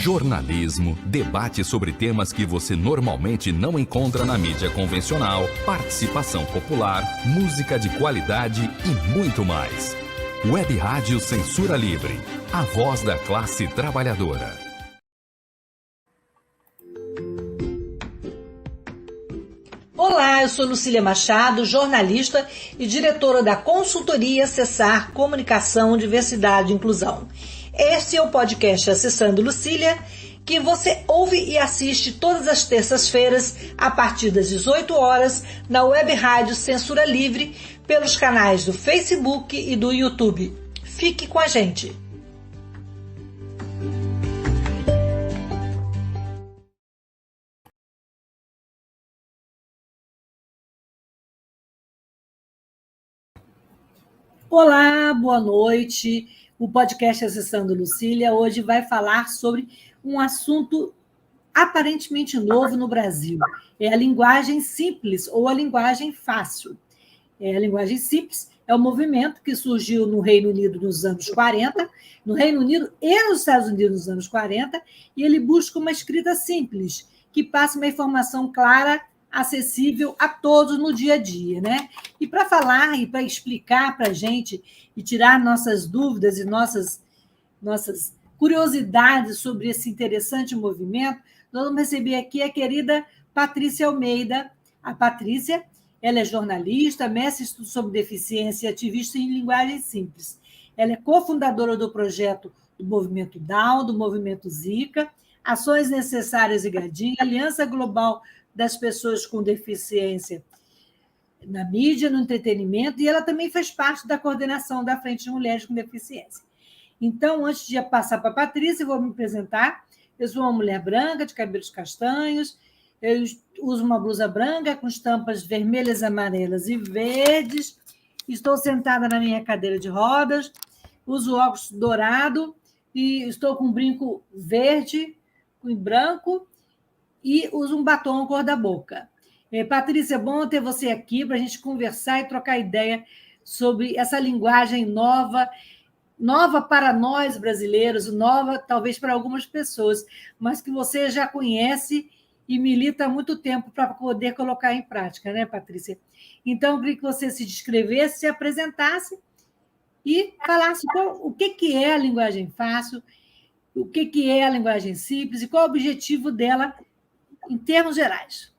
jornalismo, debate sobre temas que você normalmente não encontra na mídia convencional, participação popular, música de qualidade e muito mais. Web Rádio Censura Livre, a voz da classe trabalhadora. Olá, eu sou Lucília Machado, jornalista e diretora da consultoria Acessar Comunicação, Diversidade e Inclusão. Este é o podcast Acessando Lucília, que você ouve e assiste todas as terças-feiras, a partir das 18 horas, na Web Rádio Censura Livre, pelos canais do Facebook e do YouTube. Fique com a gente! Olá, boa noite. O podcast Acessando Lucília hoje vai falar sobre um assunto aparentemente novo no Brasil. É a linguagem simples ou a linguagem fácil. A linguagem simples é um movimento que surgiu no Reino Unido nos anos 40, no Reino Unido e nos Estados Unidos nos anos 40, e ele busca uma escrita simples, que passe uma informação clara, acessível a todos no dia a dia, né? E para falar e para explicar para a gente e tirar nossas dúvidas e nossas curiosidades sobre esse interessante movimento, nós vamos receber aqui a querida Patrícia Almeida. A Patrícia, ela é jornalista, mestre em estudos sobre deficiência e ativista em linguagem simples. Ela é cofundadora do projeto do Movimento Down, do Movimento Zika, Ações Necessárias e Gadinho, Aliança Global das Pessoas com Deficiência na mídia, no entretenimento, e ela também faz parte da coordenação da Frente de Mulheres com Deficiência. Então, antes de passar para a Patrícia, eu vou me apresentar. Eu sou uma mulher branca, de cabelos castanhos, eu uso uma blusa branca com estampas vermelhas, amarelas e verdes, estou sentada na minha cadeira de rodas, uso óculos dourado e estou com um brinco verde e branco, e uso um batom cor da boca. Patrícia, é bom ter você aqui para a gente conversar e trocar ideia sobre essa linguagem nova para nós brasileiros, nova talvez para algumas pessoas, mas que você já conhece e milita há muito tempo para poder colocar em prática, né, Patrícia? Então, eu queria que você se descrevesse, se apresentasse e falasse o que é a linguagem fácil, o que é a linguagem simples e qual é o objetivo dela em termos gerais.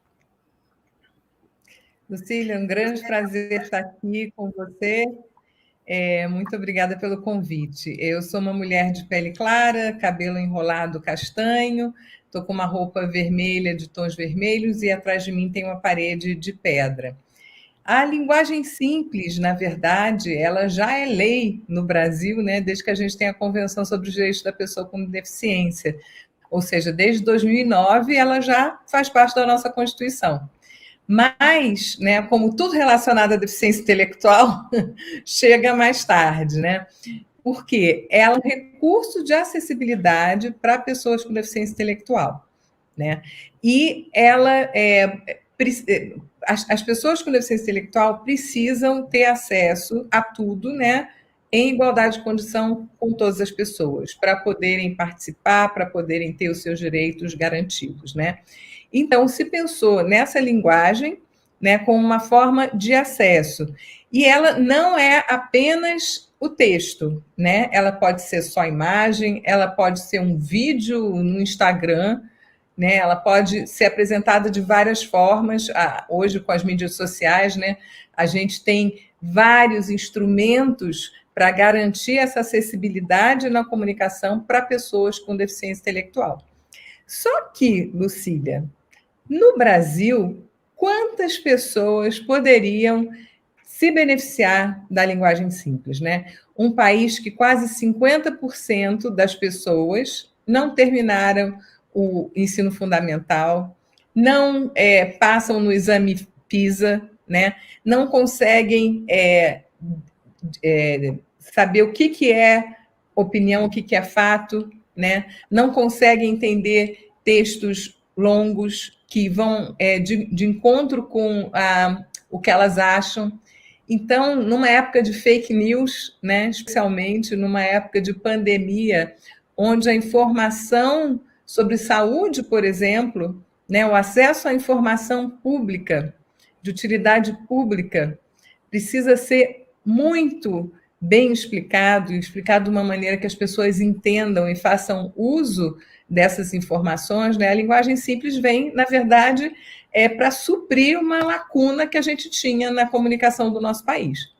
Lucília, um grande prazer estar aqui com você. Muito obrigada pelo convite. Eu sou uma mulher de pele clara, cabelo enrolado castanho, estou com uma roupa vermelha de tons vermelhos e atrás de mim tem uma parede de pedra. A linguagem simples, na verdade, ela já é lei no Brasil, né, desde que a gente tem a Convenção sobre os Direitos da Pessoa com Deficiência. Ou seja, desde 2009, ela já faz parte da nossa Constituição. Mas, né, como tudo relacionado à deficiência intelectual, chega mais tarde, né? Porque ela é um recurso de acessibilidade para pessoas com deficiência intelectual, né? E ela as pessoas com deficiência intelectual precisam ter acesso a tudo, né? Em igualdade de condição com todas as pessoas, para poderem participar, para poderem ter os seus direitos garantidos, né? Então, se pensou nessa linguagem, né, como uma forma de acesso. E ela não é apenas o texto, né? Ela pode ser só imagem, ela pode ser um vídeo no Instagram, né? Ela pode ser apresentada de várias formas. Hoje, com as mídias sociais, né, a gente tem vários instrumentos para garantir essa acessibilidade na comunicação para pessoas com deficiência intelectual. Só que, Lucília, no Brasil, quantas pessoas poderiam se beneficiar da linguagem simples, né? Um país que quase 50% das pessoas não terminaram o ensino fundamental, não passam no exame PISA, né? Não conseguem saber o que é opinião, o que é fato, né? Não conseguem entender textos longos que vão de encontro com o que elas acham. Então, numa época de fake news, né, especialmente numa época de pandemia, onde a informação sobre saúde, por exemplo, né, o acesso à informação pública, de utilidade pública, precisa ser muito bem explicado, e explicado de uma maneira que as pessoas entendam e façam uso dessas informações, né? A linguagem simples vem, na verdade, para suprir uma lacuna que a gente tinha na comunicação do nosso país.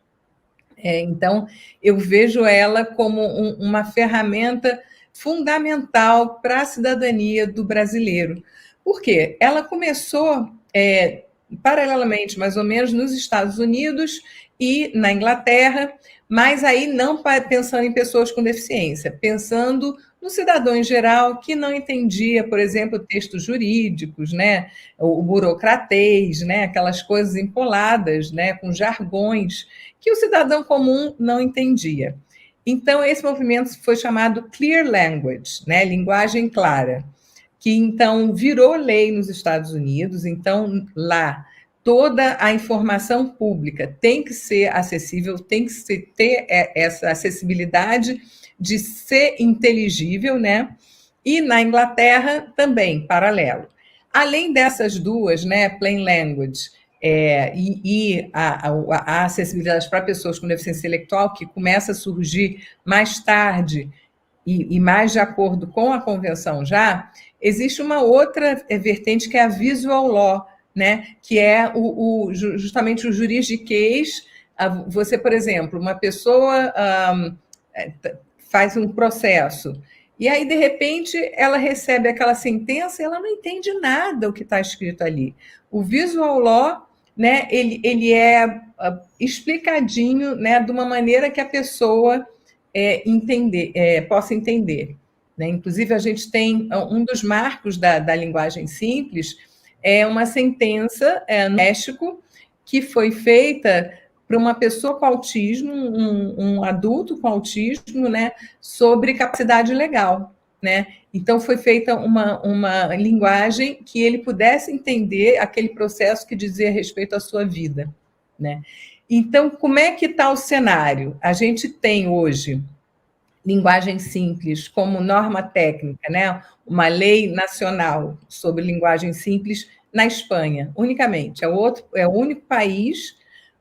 Então, eu vejo ela como uma ferramenta fundamental para a cidadania do brasileiro. Por quê? Ela começou paralelamente, mais ou menos, nos Estados Unidos e na Inglaterra, mas aí não pensando em pessoas com deficiência, pensando no cidadão em geral que não entendia, por exemplo, textos jurídicos, né, o burocratês, né, aquelas coisas empoladas, né, com jargões que o cidadão comum não entendia. Então, esse movimento foi chamado Clear Language, né, linguagem clara, que então virou lei nos Estados Unidos. Então, lá, toda a informação pública tem que ser acessível, tem que ter essa acessibilidade de ser inteligível, né? E na Inglaterra também, paralelo. Além dessas duas, né, plain language e a acessibilidade para pessoas com deficiência intelectual, que começa a surgir mais tarde e mais de acordo com a convenção já, existe uma outra vertente que é a visual law, né, que é justamente o juridiquês. Você, por exemplo, uma pessoa faz um processo e aí, de repente, ela recebe aquela sentença e ela não entende nada o que está escrito ali. O visual law, né, ele é explicadinho, né, de uma maneira que a pessoa possa entender. Né? Inclusive, a gente tem um dos marcos da linguagem simples, uma sentença no México que foi feita para uma pessoa com autismo, um adulto com autismo, né, sobre capacidade legal. Né? Então, foi feita uma linguagem que ele pudesse entender aquele processo que dizia respeito à sua vida. Né? Então, como é que está o cenário? A gente tem hoje linguagem simples como norma técnica, né? Uma lei nacional sobre linguagem simples na Espanha, unicamente. É o único país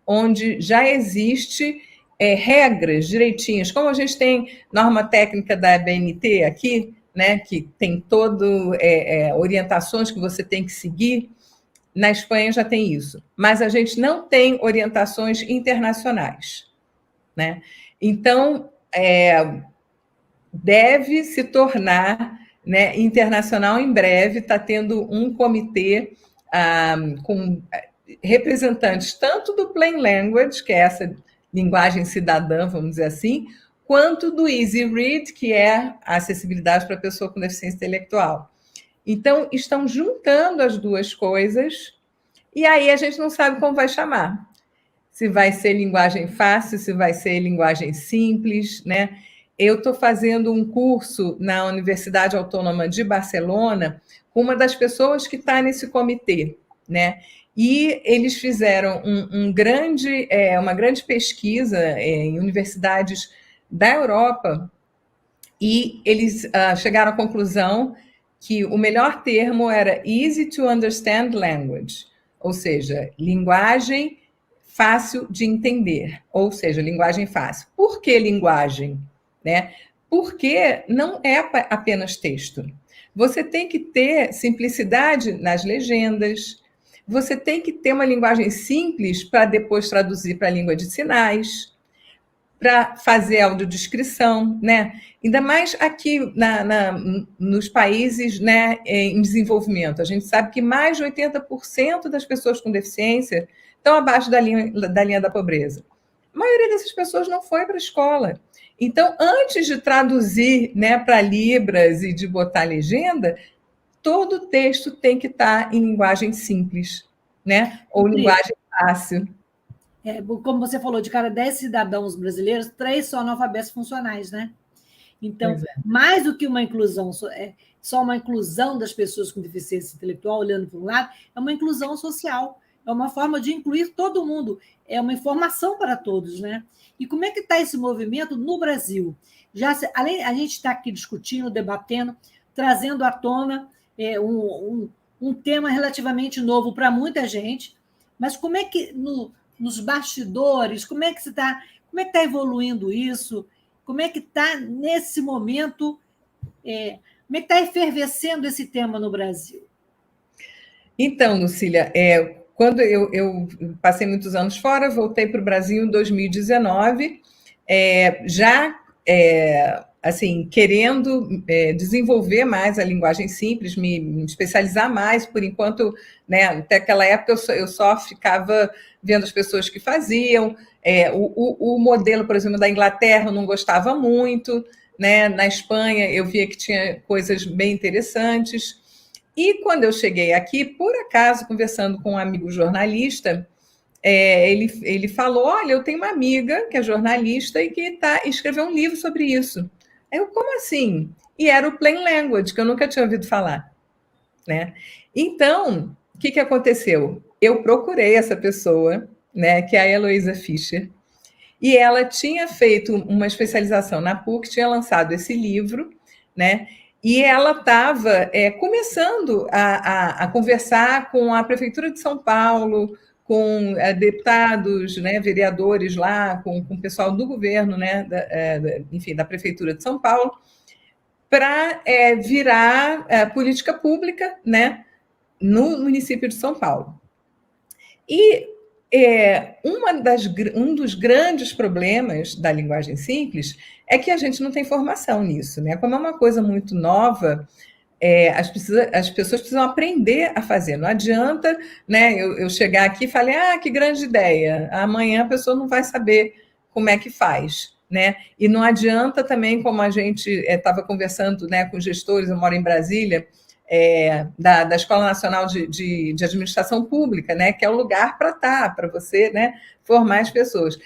onde já existe regras direitinhas, como a gente tem norma técnica da ABNT aqui, né? Que tem orientações que você tem que seguir. Na Espanha já tem isso, mas a gente não tem orientações internacionais, né? Então, deve se tornar, né, internacional em breve. Está tendo um comitê com representantes tanto do Plain Language, que é essa linguagem cidadã, vamos dizer assim, quanto do Easy Read, que é a acessibilidade para a pessoa com deficiência intelectual. Então, estão juntando as duas coisas, e aí a gente não sabe como vai chamar. Se vai ser linguagem fácil, se vai ser linguagem simples, né? Eu estou fazendo um curso na Universidade Autônoma de Barcelona com uma das pessoas que está nesse comitê, né? E eles fizeram uma grande pesquisa em universidades da Europa e eles chegaram à conclusão que o melhor termo era easy to understand language, ou seja, linguagem fácil de entender, ou seja, linguagem fácil. Por que linguagem? Né? Porque não é apenas texto. Você tem que ter simplicidade nas legendas, você tem que ter uma linguagem simples para depois traduzir para a língua de sinais, para fazer audiodescrição, né? Ainda mais aqui nos países, né, em desenvolvimento. A gente sabe que mais de 80% das pessoas com deficiência estão abaixo da linha da pobreza. A maioria dessas pessoas não foi para a escola. Então, antes de traduzir, né, para Libras e de botar legenda, todo o texto tem que estar em linguagem simples, né? Ou linguagem fácil. Como você falou, de cada 10 cidadãos brasileiros, 3 são analfabetos funcionais, né? Então, mais do que uma inclusão, só uma inclusão das pessoas com deficiência intelectual, olhando para um lado, é uma inclusão social, é uma forma de incluir todo mundo, é uma informação para todos, né? E como é que está esse movimento no Brasil? A gente está aqui discutindo, debatendo, trazendo à tona um tema relativamente novo para muita gente, mas como é que, nos bastidores, como é que está evoluindo isso? Como é que está, nesse momento, como é que está efervescendo esse tema no Brasil? Então, Lucília, quando eu passei muitos anos fora, voltei para o Brasil em 2019, já assim, querendo desenvolver mais a linguagem simples, me especializar mais. Por enquanto, né, até aquela época eu só ficava vendo as pessoas que faziam. O modelo, por exemplo, da Inglaterra eu não gostava muito, né? Na Espanha eu via que tinha coisas bem interessantes. E quando eu cheguei aqui, por acaso, conversando com um amigo jornalista, ele falou: olha, eu tenho uma amiga que é jornalista e que escreveu um livro sobre isso. Eu, como assim? E era o Plain Language, que eu nunca tinha ouvido falar, né? Então, o que aconteceu? Eu procurei essa pessoa, né, que é a Heloísa Fischer, e ela tinha feito uma especialização na PUC, tinha lançado esse livro, né? E ela estava começando a conversar com a Prefeitura de São Paulo, com deputados, né, vereadores lá, com o pessoal do governo, né, enfim, da Prefeitura de São Paulo, para virar política pública, né, no município de São Paulo. E um dos grandes problemas da linguagem simples é que a gente não tem formação nisso, né? Como é uma coisa muito nova, as pessoas precisam aprender a fazer. Não adianta, né, eu chegar aqui e falar, que grande ideia. Amanhã a pessoa não vai saber como é que faz, né? E não adianta também, como a gente estava conversando, né, com gestores, eu moro em Brasília, da Escola Nacional de Administração Pública, né, que é o lugar para você, né, formar as pessoas.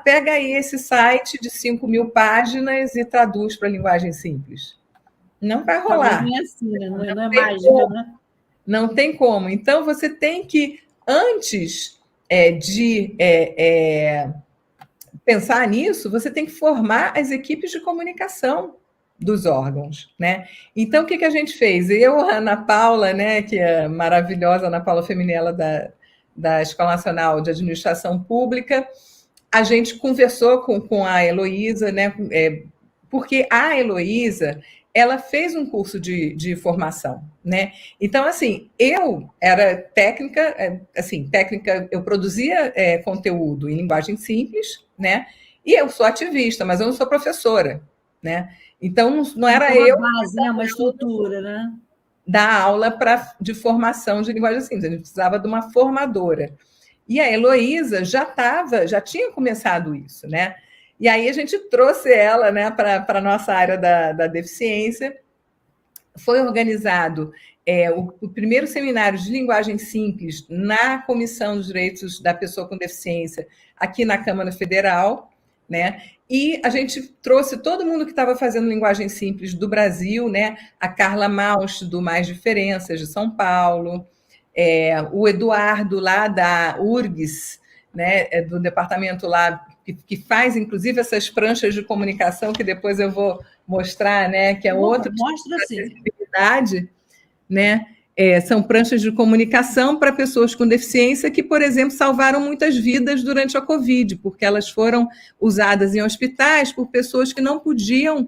Pega aí esse site de 5.000 páginas e traduz para a linguagem simples. Não vai rolar. Não é assim, né? Não é mágica, né? Não tem como. Então, você tem que, antes de pensar nisso, você tem que formar as equipes de comunicação dos órgãos, né? Então, o que a gente fez? Eu, a Ana Paula, né, que é maravilhosa, Ana Paula Feminella, da Escola Nacional de Administração Pública, a gente conversou com a Heloísa, né, porque a Heloísa, ela fez um curso de formação, né? Então, assim, eu era técnica, eu produzia conteúdo em linguagem simples, né? E eu sou ativista, mas eu não sou professora, né? Então, não era eu... Uma base, né? Uma estrutura, né? Dar aula de formação de linguagem simples. A gente precisava de uma formadora. E a Heloísa já tinha começado isso, né? E aí a gente trouxe ela, né, para a nossa área da deficiência. Foi organizado o primeiro seminário de linguagem simples na Comissão dos Direitos da Pessoa com Deficiência, aqui na Câmara Federal, né? E a gente trouxe todo mundo que estava fazendo linguagem simples do Brasil, né? A Carla Mausch, do Mais Diferenças, de São Paulo, o Eduardo, lá da URGS, né? Do departamento lá, que faz, inclusive, essas pranchas de comunicação, que depois eu vou mostrar, né? Que é outro tipo de acessibilidade, né? São pranchas de comunicação para pessoas com deficiência que, por exemplo, salvaram muitas vidas durante a Covid, porque elas foram usadas em hospitais por pessoas que não podiam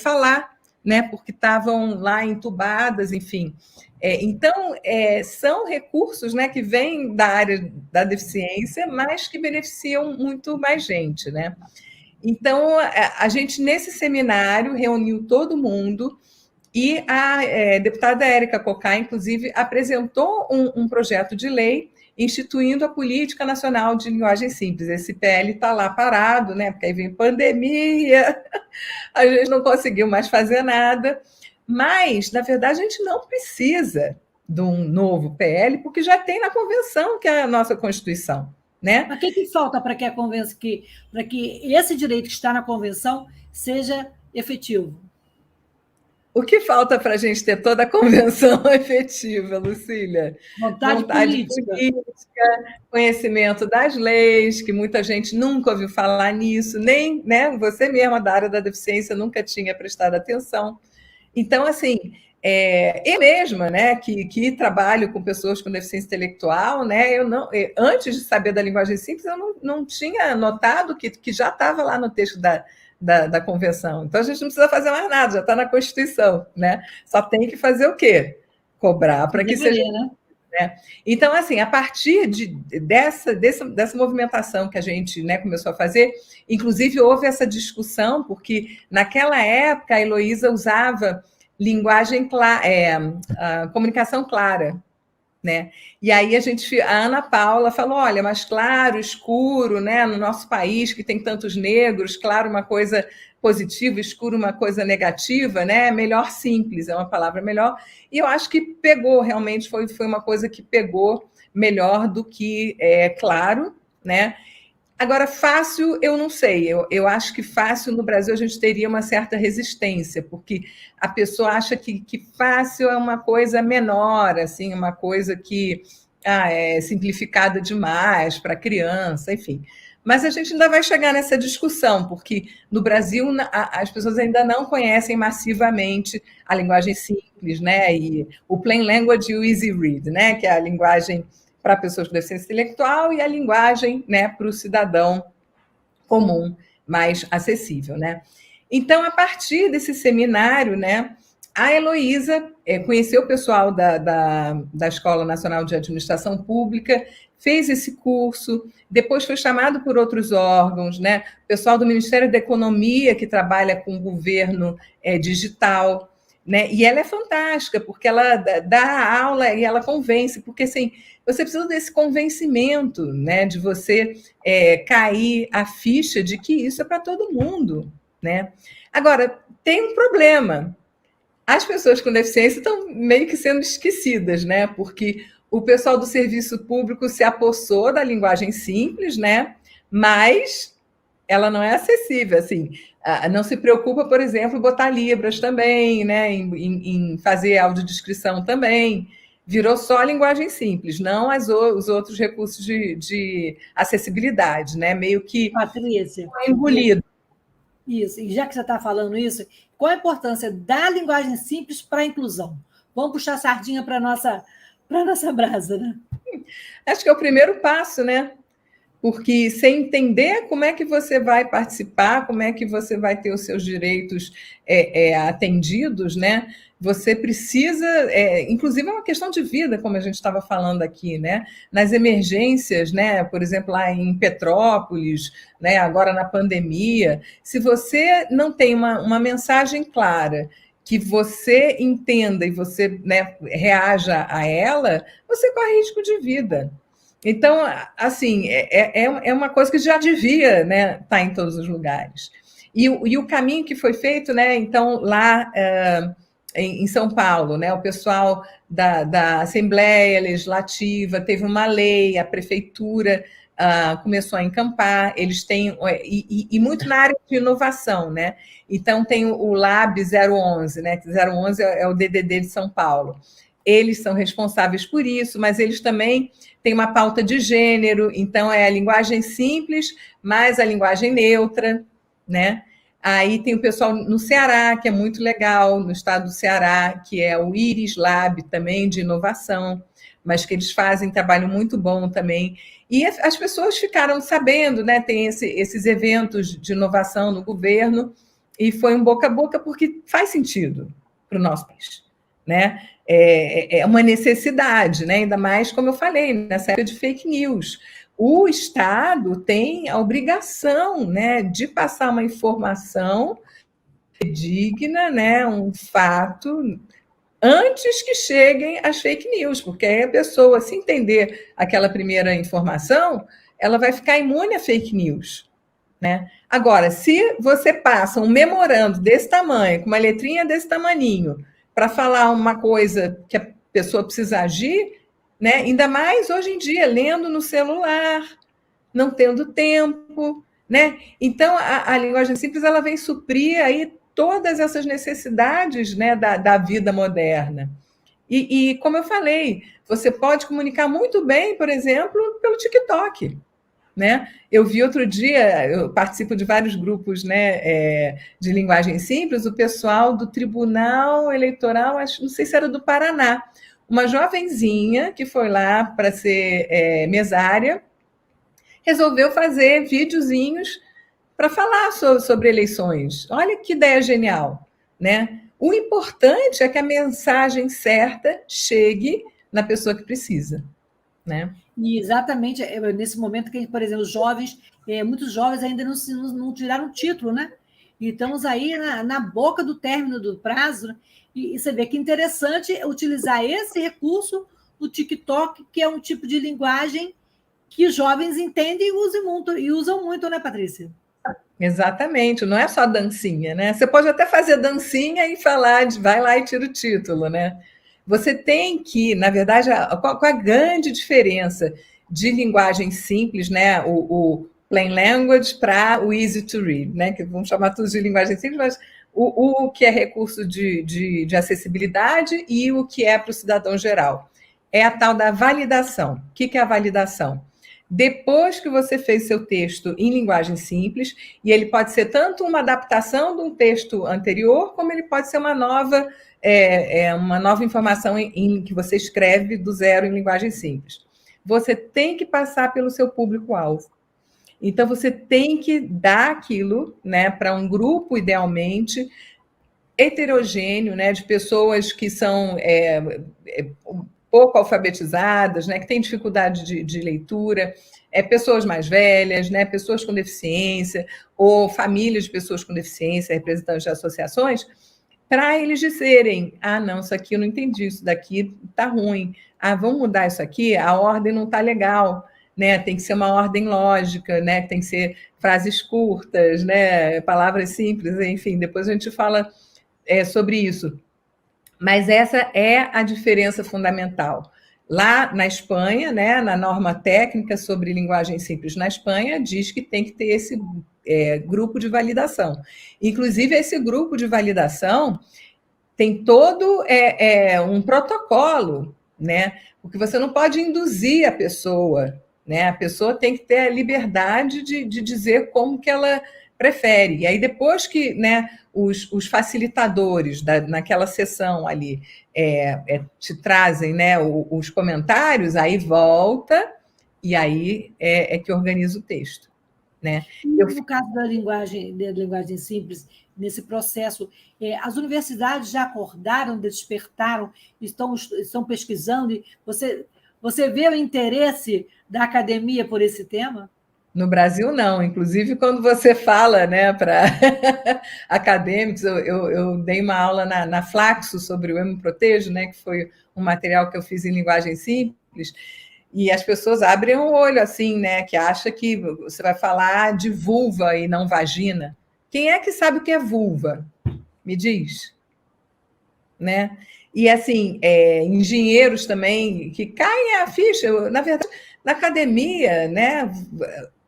falar, né, porque estavam lá entubadas, enfim. Então, são recursos, né, que vêm da área da deficiência, mas que beneficiam muito mais gente, né? Então, a gente, nesse seminário, reuniu todo mundo. E a deputada Érica Cocá, inclusive, apresentou um projeto de lei instituindo a Política Nacional de Linguagem Simples. Esse PL está lá parado, né? Porque aí vem pandemia, a gente não conseguiu mais fazer nada. Mas, na verdade, a gente não precisa de um novo PL, porque já tem na Convenção, que é a nossa Constituição, né? Mas o que falta para que para que esse direito que está na Convenção seja efetivo? O que falta para a gente ter toda a convenção efetiva, Lucília? Vontade política, conhecimento das leis, que muita gente nunca ouviu falar nisso, nem, né, você mesma da área da deficiência nunca tinha prestado atenção. Então, assim, eu mesma, né, que trabalho com pessoas com deficiência intelectual, né, antes de saber da linguagem simples, eu não tinha notado que já estava lá no texto da convenção. Então, a gente não precisa fazer mais nada, já está na Constituição, né? Só tem que fazer o quê? Cobrar para que seja... Né? Então, assim, a partir dessa movimentação que a gente, né, começou a fazer, inclusive houve essa discussão, porque naquela época a Heloísa usava linguagem comunicação clara, né? E aí a Ana Paula falou, olha, mas claro, escuro, né? No nosso país que tem tantos negros, claro, uma coisa positiva, escuro, uma coisa negativa, né? Melhor simples, é uma palavra melhor. E eu acho que pegou, realmente foi uma coisa que pegou melhor do que claro, né? Agora, fácil, eu não sei. Eu acho que fácil, no Brasil, a gente teria uma certa resistência, porque a pessoa acha que fácil é uma coisa menor, assim, uma coisa que é simplificada demais para criança, enfim. Mas a gente ainda vai chegar nessa discussão, porque no Brasil as pessoas ainda não conhecem massivamente a linguagem simples, né? E o Plain Language e o Easy Read, né? Que é a linguagem para pessoas com deficiência intelectual e a linguagem, né, para o cidadão comum, mais acessível, né? Então, a partir desse seminário, né, a Heloísa conheceu o pessoal da Escola Nacional de Administração Pública, fez esse curso, depois foi chamado por outros órgãos, né? O pessoal do Ministério da Economia, que trabalha com o governo digital, né? E ela é fantástica, porque ela dá aula e ela convence, porque assim, você precisa desse convencimento, né? De você cair a ficha de que isso é para todo mundo, né? Agora, tem um problema. As pessoas com deficiência estão meio que sendo esquecidas, né? Porque o pessoal do serviço público se apossou da linguagem simples, né? Mas ela não é acessível, assim. Não se preocupa, por exemplo, em botar libras também, né? Em fazer audiodescrição também. Virou só a linguagem simples, não os outros recursos de acessibilidade, né? Meio que Patrícia, foi engolido. Isso, e já que você está falando isso, qual a importância da linguagem simples para a inclusão? Vamos puxar a sardinha para a nossa brasa, né? Acho que é o primeiro passo, né? Porque sem entender como é que você vai participar, como é que você vai ter os seus direitos atendidos, né? Você precisa, inclusive é uma questão de vida, como a gente estava falando aqui, né? Nas emergências, né? Por exemplo, lá em Petrópolis, né? Agora na pandemia, se você não tem uma mensagem clara, que você entenda e você, né, reaja a ela, você corre risco de vida. Então, assim, é uma coisa que já devia, né, estar em todos os lugares. E o caminho que foi feito, né, então, lá em São Paulo, né, o pessoal da Assembleia Legislativa teve uma lei, a prefeitura começou a encampar, eles têm, e muito na área de inovação, né? Então, tem o Lab 011, né? 011 é o DDD de São Paulo. Eles são responsáveis por isso, mas eles também têm uma pauta de gênero, então é a linguagem simples, mais a linguagem neutra, né? Aí tem o pessoal no Ceará, que é muito legal, no estado do Ceará, que é o Iris Lab também, de inovação, mas que eles fazem trabalho muito bom também. E as pessoas ficaram sabendo, né? Tem esses eventos de inovação no governo, e foi um boca a boca, porque faz sentido para o nosso país, né? É uma necessidade, né? Ainda mais, como eu falei, nessa época de fake news. O Estado tem a obrigação, né, de passar uma informação digna, né, um fato, antes que cheguem as fake news, porque aí a pessoa, se entender aquela primeira informação, ela vai ficar imune a fake news, né? Agora, se você passa um memorando desse tamanho, com uma letrinha desse tamaninho, para falar uma coisa que a pessoa precisa agir, né? Ainda mais hoje em dia, lendo no celular, não tendo tempo, né? Então, a linguagem simples ela vem suprir aí todas essas necessidades, né, da vida moderna. E, como eu falei, você pode comunicar muito bem, por exemplo, pelo TikTok, né? Eu vi outro dia, eu participo de vários grupos, né, de linguagem simples, o pessoal do Tribunal Eleitoral, não sei se era do Paraná, uma jovenzinha que foi lá para ser mesária, resolveu fazer videozinhos para falar sobre eleições. Olha que ideia genial, né? O importante é que a mensagem certa chegue na pessoa que precisa, né? E exatamente nesse momento que, por exemplo, os jovens, muitos jovens ainda não tiraram título, né? E estamos aí na boca do término do prazo, né? E você vê que interessante utilizar esse recurso do TikTok, que é um tipo de linguagem que os jovens entendem e usam muito, né, Patrícia? Exatamente, não é só dancinha, né? Você pode até fazer dancinha e falar, vai lá e tira o título, né? Você tem que, na verdade, qual a grande diferença de linguagem simples, né? O plain language para o easy to read, né? Que vamos chamar tudo de linguagem simples, mas o que é recurso de acessibilidade e o que é para o cidadão geral. É a tal da validação. O que é a validação? Depois que você fez seu texto em linguagem simples, e ele pode ser tanto uma adaptação de um texto anterior, como ele pode ser uma nova informação que você escreve do zero em linguagem simples. Você tem que passar pelo seu público-alvo. Então, você tem que dar aquilo, né, para um grupo, idealmente, heterogêneo, né, de pessoas que são pouco alfabetizadas, né, que têm dificuldade de leitura, pessoas mais velhas, né, pessoas com deficiência, ou famílias de pessoas com deficiência, representantes de associações, para eles dizerem, não, isso aqui eu não entendi, isso daqui está ruim, vamos mudar isso aqui, a ordem não está legal, né, tem que ser uma ordem lógica, né, tem que ser frases curtas, né, palavras simples, enfim, depois a gente fala sobre isso. Mas essa é a diferença fundamental. Lá na Espanha, né, na norma técnica sobre linguagem simples na Espanha, diz que tem que ter esse grupo de validação. Inclusive, esse grupo de validação tem todo um protocolo, né, porque você não pode induzir a pessoa, né, a pessoa tem que ter a liberdade de dizer como que ela prefere. E aí, depois que, né, os facilitadores naquela sessão ali te trazem, né, os comentários, aí volta e aí é que organiza o texto. Né? No caso da linguagem simples, nesse processo, as universidades já acordaram, despertaram, estão pesquisando, e você vê o interesse da academia por esse tema? No Brasil, não. Inclusive, quando você fala, né, para acadêmicos, eu dei uma aula na Flaxo sobre o Eu Me Protejo, né, que foi um material que eu fiz em linguagem simples, e as pessoas abrem o olho assim, né, que acha que você vai falar de vulva e não vagina. Quem é que sabe o que é vulva? Me diz. Né? E, assim, engenheiros também, que caem a ficha. Na verdade, na academia, né,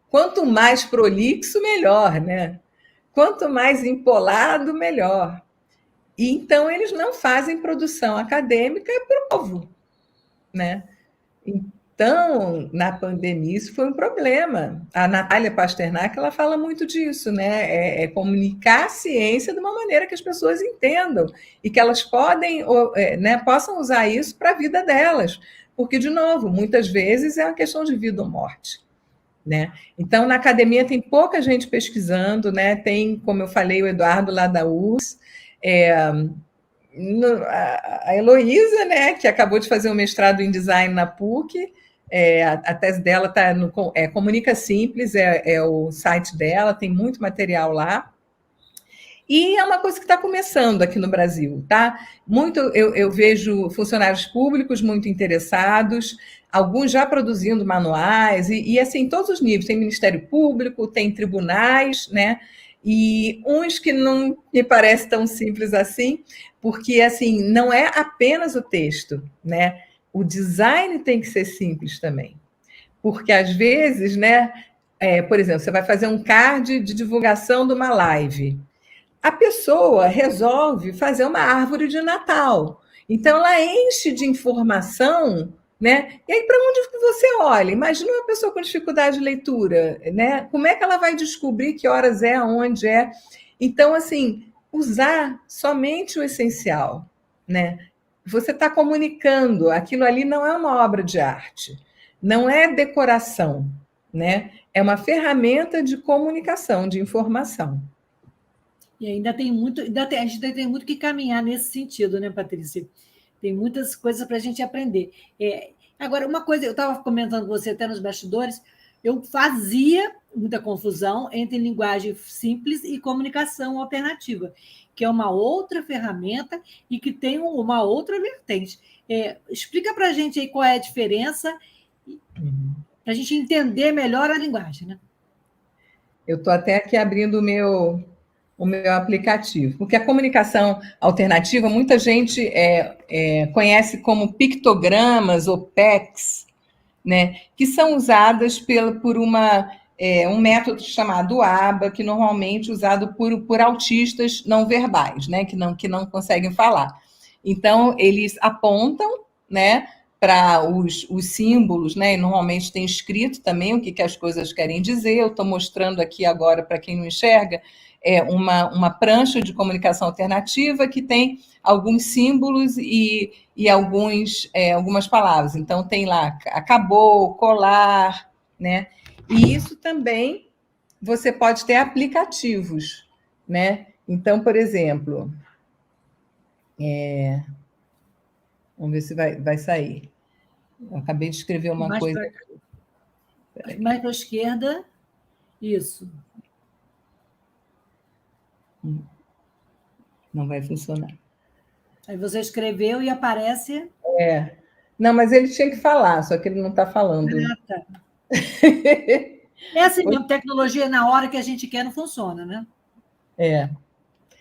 quanto mais prolixo, melhor, né? Quanto mais empolado, melhor. E, então, eles não fazem produção acadêmica para o povo, né? Então, na pandemia, isso foi um problema. A Natália Pasternak, ela fala muito disso, né? Comunicar a ciência de uma maneira que as pessoas entendam e que elas possam usar isso para a vida delas. Porque, de novo, muitas vezes é uma questão de vida ou morte. Né? Então, na academia tem pouca gente pesquisando, né? Tem, como eu falei, o Eduardo lá da URSS, a Heloísa, né, que acabou de fazer um mestrado em design na PUC, a tese dela está no Comunica Simples, é o site dela, tem muito material lá. E é uma coisa que está começando aqui no Brasil, tá? Eu vejo funcionários públicos muito interessados, alguns já produzindo manuais, e assim, todos os níveis, tem Ministério Público, tem tribunais, né? E uns que não me parece tão simples assim, porque assim, não é apenas o texto, né? O design tem que ser simples também. Porque às vezes, né, por exemplo, você vai fazer um card de divulgação de uma live. A pessoa resolve fazer uma árvore de Natal. Então, ela enche de informação né? E aí, para onde que você olha? Imagina uma pessoa com dificuldade de leitura, né? Como é que ela vai descobrir que horas é, aonde é? Então, assim, usar somente o essencial, né? Você está comunicando, aquilo ali não é uma obra de arte, não é decoração, né? É uma ferramenta de comunicação, de informação. E ainda tem muito, a gente ainda tem muito que caminhar nesse sentido, né, Patrícia? Tem muitas coisas para a gente aprender. Agora, uma coisa, eu estava comentando com você até nos bastidores, eu fazia muita confusão entre linguagem simples e comunicação alternativa, que é uma outra ferramenta e que tem uma outra vertente. Explica para a gente aí qual é a diferença, para a gente entender melhor a linguagem, né? Eu estou até aqui abrindo o meu aplicativo, porque a comunicação alternativa, muita gente conhece como pictogramas ou PECs, né, que são usadas por um método chamado ABA, que normalmente é usado por autistas não verbais, né, que não conseguem falar. Então, eles apontam, né, para os símbolos, né, e normalmente tem escrito também o que as coisas querem dizer. Eu estou mostrando aqui agora, para quem não enxerga, uma prancha de comunicação alternativa que tem alguns símbolos e algumas palavras. Então, tem lá acabou, colar, né? E isso também você pode ter aplicativos, né? Então, por exemplo, vamos ver se vai sair. Eu acabei de escrever uma coisa. Mais para a esquerda, isso. Não vai funcionar. Aí você escreveu e aparece. Não, mas ele tinha que falar, só que ele não está falando. Ah, tá. É assim mesmo, tecnologia na hora que a gente quer não funciona, né?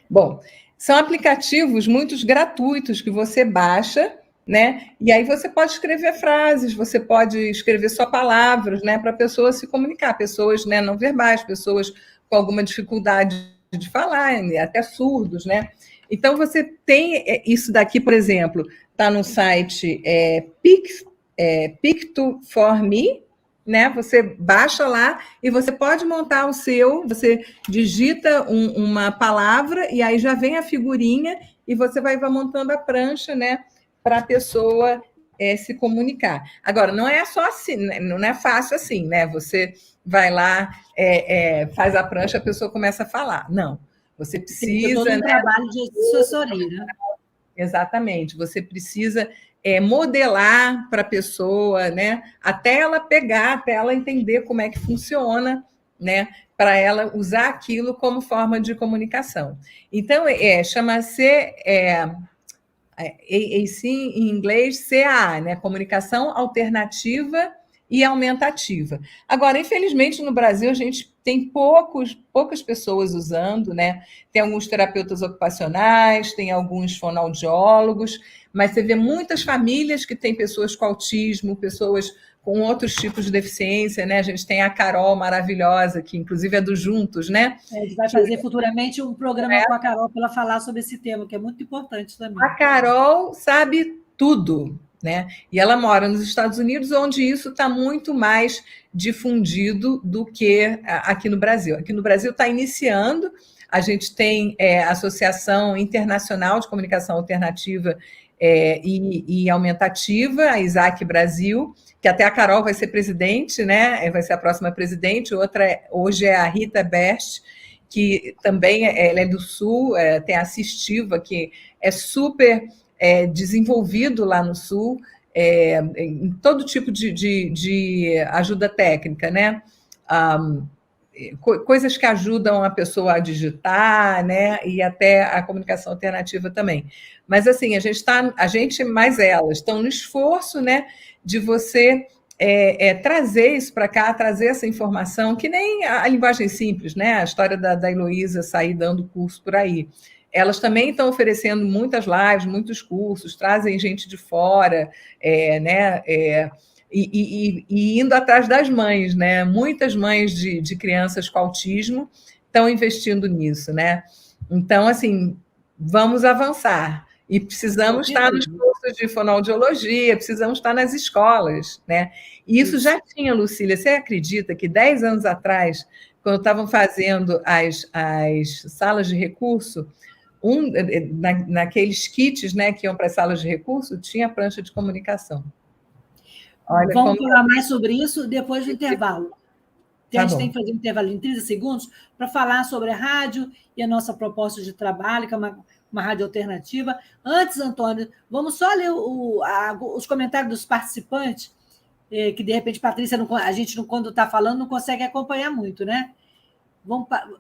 Bom, são aplicativos muitos gratuitos que você baixa, né? E aí você pode escrever frases, você pode escrever só palavras, né? Para a pessoa se comunicar, pessoas, né, não verbais, pessoas com alguma dificuldade de falar, até surdos, né? Então você tem isso daqui, por exemplo, está no site Pict4Me, né? Você baixa lá e você pode montar o seu, você digita uma palavra e aí já vem a figurinha e você vai montando a prancha, né? Para a pessoa se comunicar. Agora, não é só assim, não é fácil assim, né? Você vai lá, faz a prancha, a pessoa começa a falar. Não, você precisa... Tem todo um trabalho de assessoria, né? Exatamente, você precisa modelar para a pessoa, né? Até ela pegar, até ela entender como é que funciona, né? Para ela usar aquilo como forma de comunicação. Então, chama-se em inglês CAA, né? Comunicação alternativa e aumentativa. Agora, infelizmente, no Brasil, a gente tem poucas pessoas usando, né? Tem alguns terapeutas ocupacionais, tem alguns fonoaudiólogos, mas você vê muitas famílias que têm pessoas com autismo, pessoas com outros tipos de deficiência, né? A gente tem a Carol maravilhosa, que inclusive é do Juntos, né? A gente vai fazer futuramente um programa com a Carol para ela falar sobre esse tema, que é muito importante também. A Carol sabe tudo, né? E ela mora nos Estados Unidos, onde isso está muito mais difundido do que aqui no Brasil. Aqui no Brasil está iniciando, a gente tem a Associação Internacional de Comunicação Alternativa e Aumentativa, a ISAC Brasil, que até a Carol vai ser presidente, né? Vai ser a próxima presidente. Outra hoje é a Rita Best, que também ela é do Sul, tem a Assistiva, que é super desenvolvido lá no Sul, em todo tipo de ajuda técnica, né? Coisas que ajudam a pessoa a digitar, né? E até a comunicação alternativa também. Mas, assim, a gente mais elas, estão no esforço, né, de você trazer isso para cá, trazer essa informação, que nem a linguagem simples, né? A história da Heloísa sair dando curso por aí. Elas também estão oferecendo muitas lives, muitos cursos, trazem gente de fora, né? E indo atrás das mães, né? Muitas mães de crianças com autismo estão investindo nisso, né? Então, assim, vamos avançar. E precisamos estar nos cursos de fonoaudiologia, precisam estar nas escolas, né? E isso já tinha, Lucília, você acredita que 10 anos atrás, quando estavam fazendo as salas de recurso, naqueles kits, né, que iam para as salas de recurso, tinha prancha de comunicação. Olha, vamos falar mais sobre isso depois do intervalo. A gente tem que fazer um intervalo em 30 segundos para falar sobre a rádio e a nossa proposta de trabalho, que é uma rádio alternativa. Antes, Antônio, vamos só ler os comentários dos participantes, que, de repente, Patrícia, a gente, quando está falando, não consegue acompanhar muito, né?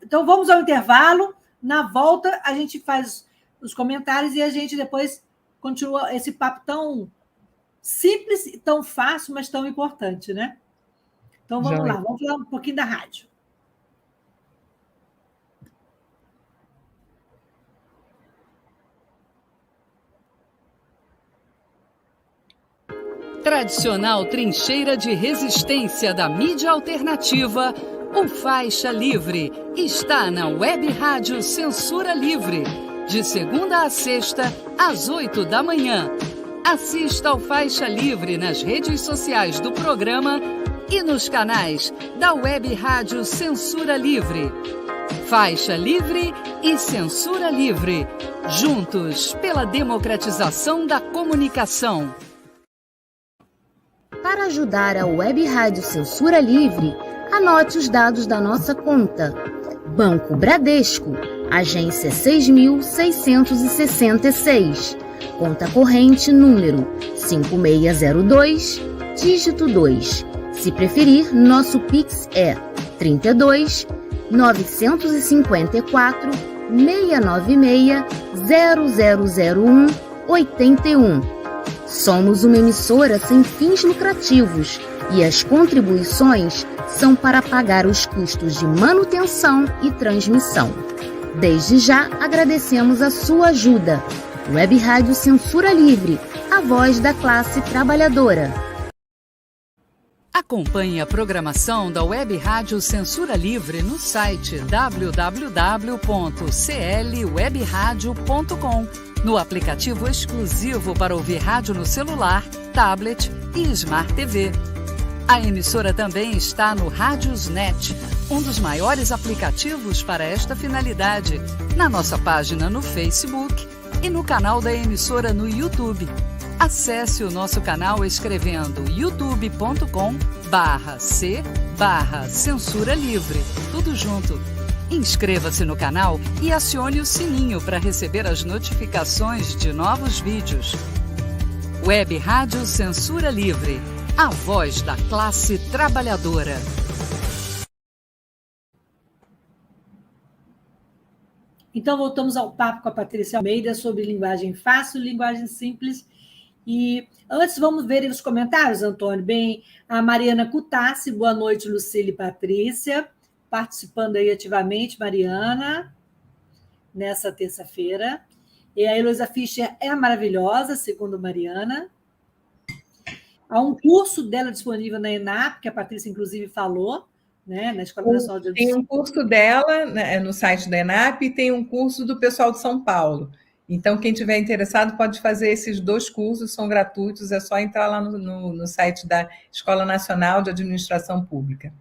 Então, vamos ao intervalo. Na volta, a gente faz os comentários e a gente depois continua esse papo tão simples, tão fácil, mas tão importante, né? Então, vamos lá, vamos falar um pouquinho da rádio. Tradicional trincheira de resistência da mídia alternativa, o Faixa Livre está na Web Rádio Censura Livre, de segunda a sexta, às 8 da manhã. Assista ao Faixa Livre nas redes sociais do programa e nos canais da Web Rádio Censura Livre. Faixa Livre e Censura Livre, juntos pela democratização da comunicação. Para ajudar a Web Rádio Censura Livre, anote os dados da nossa conta. Banco Bradesco, agência 6.666, conta corrente número 5602, dígito 2. Se preferir, nosso Pix é 32 954 696 0001 81. Somos uma emissora sem fins lucrativos e as contribuições são para pagar os custos de manutenção e transmissão. Desde já, agradecemos a sua ajuda. Web Rádio Censura Livre, a voz da classe trabalhadora. Acompanhe a programação da Web Rádio Censura Livre no site www.clwebradio.com, no aplicativo exclusivo para ouvir rádio no celular, tablet e Smart TV. A emissora também está no Radiosnet, um dos maiores aplicativos para esta finalidade, na nossa página no Facebook e no canal da emissora no YouTube. Acesse o nosso canal escrevendo youtube.com/c/censura livre, tudo junto. Inscreva-se no canal e acione o sininho para receber as notificações de novos vídeos. Web Rádio Censura Livre, a voz da classe trabalhadora. Então, voltamos ao papo com a Patrícia Almeida sobre linguagem fácil, linguagem simples. E antes, vamos ver os comentários, Antônio. Bem, a Mariana Cutassi, boa noite, Lucília e Patrícia, participando aí ativamente, Mariana, nessa terça-feira. E a Heloísa Fischer é maravilhosa, segundo Mariana. Há um curso dela disponível na ENAP, que a Patrícia, inclusive, falou, né, na Escola Nacional de Educação. Tem um curso dela, né, no site da ENAP e tem um curso do pessoal de São Paulo. Então, quem tiver interessado pode fazer esses 2 cursos, são gratuitos, é só entrar lá no site da Escola Nacional de Administração Pública.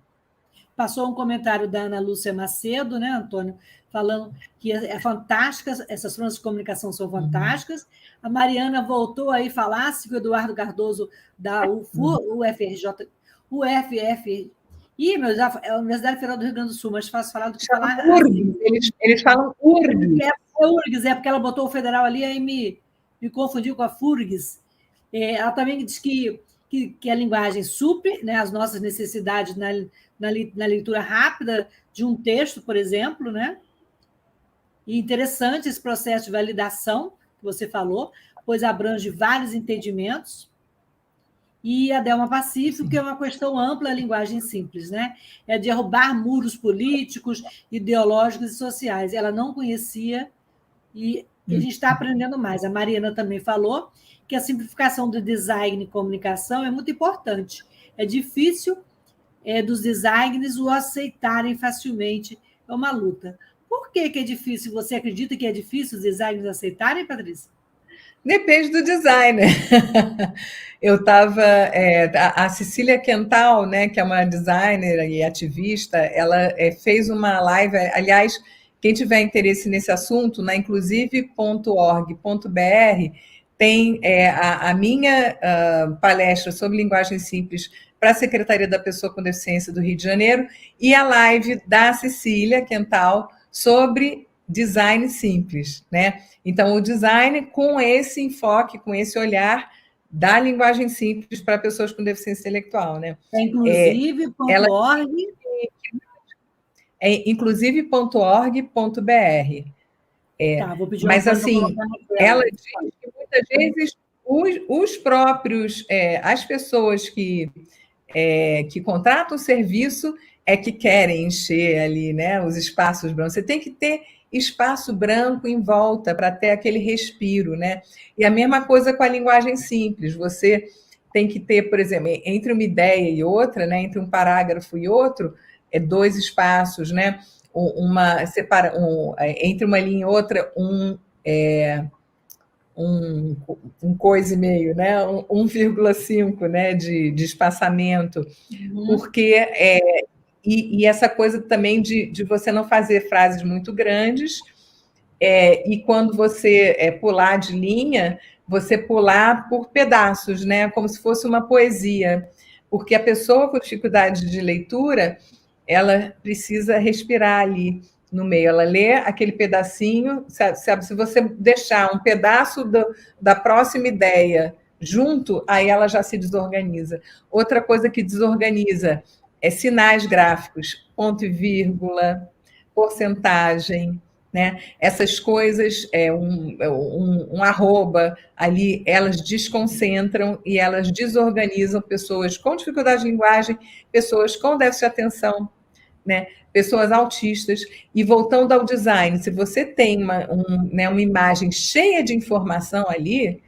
Passou um comentário da Ana Lúcia Macedo, né, Antônio, falando que é fantástica, essas formas de comunicação são fantásticas. A Mariana voltou aí a falar, se o Eduardo Cardoso da UFRJ, UFF. Ih, meu, já é a Universidade Federal do Rio Grande do Sul, mas fácil falar do que falar. URGS, eles falam URGS. É URGS, é porque ela botou o federal ali, aí me confundiu com a FURGS. Ela também diz que a linguagem supre, né, as nossas necessidades na leitura rápida de um texto, por exemplo, né? E interessante esse processo de validação que você falou, pois abrange vários entendimentos. E a Delma Pacífico, que é uma questão ampla, a linguagem simples, né? É derrubar muros políticos, ideológicos e sociais. Ela não conhecia e a gente está aprendendo mais. A Mariana também falou que a simplificação do design e comunicação é muito importante. É difícil dos designers o aceitarem facilmente. É uma luta. Por que é difícil? Você acredita que é difícil os designers aceitarem, Patrícia? Depende do designer. Eu estava. A Cecília Quental, né, que é uma designer e ativista, ela fez uma live. Aliás, quem tiver interesse nesse assunto, na inclusive.org.br, tem a minha palestra sobre linguagem simples para a Secretaria da Pessoa com Deficiência do Rio de Janeiro e a live da Cecília Quental sobre design simples, né? Então, o design com esse enfoque, com esse olhar da linguagem simples para pessoas com deficiência intelectual, né? Inclusive.org. Inclusive.org.br. Tá, vou pedir mas, assim, ela diz que muitas vezes os próprios, as pessoas que contratam o serviço que querem encher ali, né, os espaços brancos. Você tem que ter espaço branco em volta para ter aquele respiro, né? E a mesma coisa com a linguagem simples. Você tem que ter, por exemplo, entre uma ideia e outra, né, entre um parágrafo e outro, 2 espaços, né? Entre uma linha e outra, um coisa e meio, né? 1,5, né? de espaçamento, porque e essa coisa também de você não fazer frases muito grandes, e quando você pular de linha, você pular por pedaços, né? Como se fosse uma poesia, porque a pessoa com dificuldade de leitura, ela precisa respirar ali no meio, ela lê aquele pedacinho, sabe? Se você deixar um pedaço da próxima ideia junto, aí ela já se desorganiza. Outra coisa que desorganiza sinais gráficos, ponto e vírgula, porcentagem, né? Essas coisas, um arroba ali, elas desconcentram e elas desorganizam pessoas com dificuldade de linguagem, pessoas com déficit de atenção, né? Pessoas autistas. E voltando ao design, se você tem uma imagem cheia de informação ali,